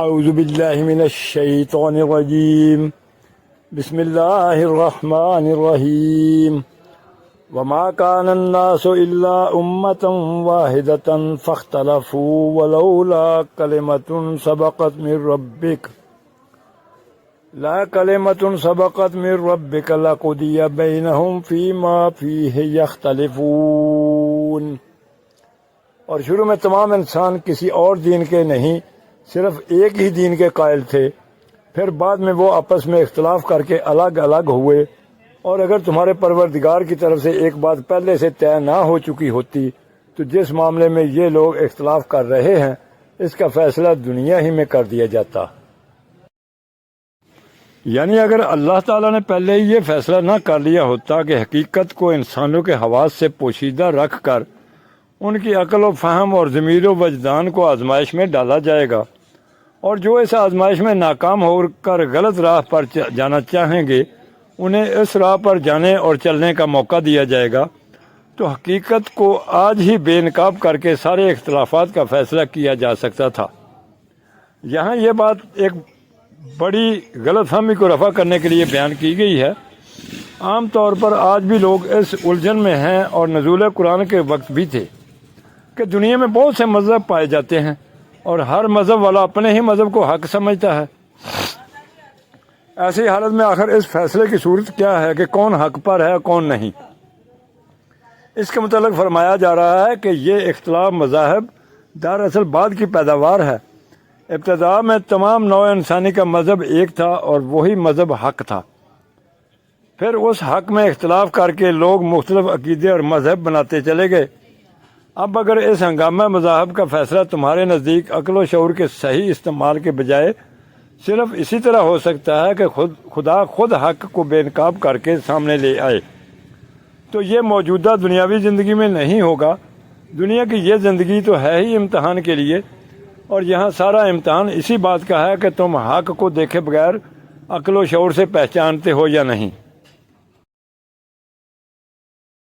اعوذ باللہ من الشیطان الرجیم بسم اللہ الرحمن الرحیم وما كان الناس الا امة واحدة فاختلفوا ولولا كلمة سبقت من ربك لقضي بينهم فيما فيه يختلفون۔ اور شروع میں تمام انسان کسی اور دین کے نہیں، صرف ایک ہی دین کے قائل تھے، پھر بعد میں وہ آپس میں اختلاف کر کے الگ الگ ہوئے، اور اگر تمہارے پروردگار کی طرف سے ایک بات پہلے سے طے نہ ہو چکی ہوتی تو جس معاملے میں یہ لوگ اختلاف کر رہے ہیں اس کا فیصلہ دنیا ہی میں کر دیا جاتا۔ یعنی اگر اللہ تعالیٰ نے پہلے ہی یہ فیصلہ نہ کر لیا ہوتا کہ حقیقت کو انسانوں کے حواس سے پوشیدہ رکھ کر ان کی عقل و فہم اور ضمیر و وجدان کو آزمائش میں ڈالا جائے گا، اور جو اس آزمائش میں ناکام ہو کر غلط راہ پر جانا چاہیں گے انہیں اس راہ پر جانے اور چلنے کا موقع دیا جائے گا، تو حقیقت کو آج ہی بے نقاب کر کے سارے اختلافات کا فیصلہ کیا جا سکتا تھا۔ یہاں یہ بات ایک بڑی غلط فہمی کو رفع کرنے کے لیے بیان کی گئی ہے۔ عام طور پر آج بھی لوگ اس الجھن میں ہیں، اور نزول قرآن کے وقت بھی تھے، کہ دنیا میں بہت سے مذہب پائے جاتے ہیں اور ہر مذہب والا اپنے ہی مذہب کو حق سمجھتا ہے۔ ایسی حالت میں آخر اس فیصلے کی صورت کیا ہے کہ کون حق پر ہے کون نہیں؟ اس کے متعلق فرمایا جا رہا ہے کہ یہ اختلاف مذاہب دراصل بعد کی پیداوار ہے۔ ابتدا میں تمام نوع انسانی کا مذہب ایک تھا اور وہی مذہب حق تھا۔ پھر اس حق میں اختلاف کر کے لوگ مختلف عقیدے اور مذہب بناتے چلے گئے۔ اب اگر اس ہنگامہ مذاہب کا فیصلہ تمہارے نزدیک عقل و شعور کے صحیح استعمال کے بجائے صرف اسی طرح ہو سکتا ہے کہ خدا خود حق کو بے نقاب کر کے سامنے لے آئے، تو یہ موجودہ دنیاوی زندگی میں نہیں ہوگا۔ دنیا کی یہ زندگی تو ہے ہی امتحان کے لیے، اور یہاں سارا امتحان اسی بات کا ہے کہ تم حق کو دیکھے بغیر عقل و شعور سے پہچانتے ہو یا نہیں۔